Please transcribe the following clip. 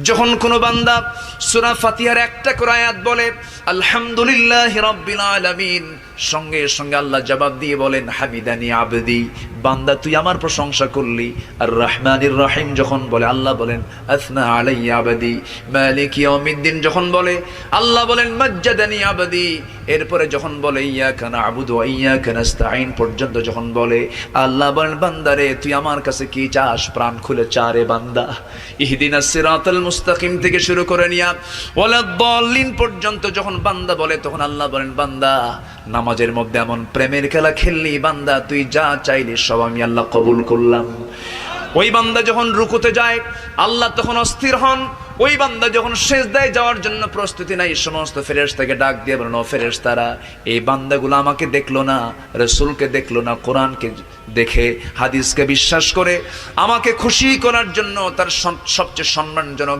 যখন কোনো বান্দা সূরা ফাতিহার একটা করে আয়াত বলে আলহামদুলিল্লাহি রাব্বিল আলামিন, সঙ্গে সঙ্গে আল্লাহ জবাব দিয়ে বলেন হামিদানি আবদি, বান্দা তুই আমার প্রশংসা করলি। আর রহমানির রহিম যখন বলে আল্লাহ বলেন আসনা আলাইয়া আবদি। মালিক ইয়াউমিদ্দিন যখন বলে আল্লাহ বলেন মাজ্জাদানি আবদি। এরপরে যখন বলে ইয়াকা না'বুদু ওয়া ইয়াকা নাস্তাঈন পর্যন্ত যখন বলে আল্লাহ বলেন বান্দারে তুই আমার কাছে কি চাস, প্রাণ খুলে চা রে বান্দা। ইহদিনাস সিরাতাল মুস্তাকিম থেকে শুরু করে নিয়া ওয়ালাদ-দাল্লিন পর্যন্ত যখন বান্দা বলে তখন আল্লাহ বলেন বান্দা নামাজের মধ্যে এমন প্রেমের খেলা খেললি বান্দা, তুই যা চাইলি সব আমি আল্লাহ কবুল করলাম। ওই বান্দা যখন রুকুতে যায় আল্লাহ তখন অস্থির হন। ওই বান্দা যখন সিজদায় যাওয়ার জন্য প্রস্তুতি নাই, সমস্ত ফেরেশতাকে ডাক দিয়ে বলেন ও ফেরেশতারা, এই বান্দাগুলো আমাকে দেখলো না, রাসূলকে দেখলো না, কোরআনকে দেখে হাদিসকে বিশ্বাস করে আমাকে খুশি করার জন্য তার সবচেয়ে সম্মানজনক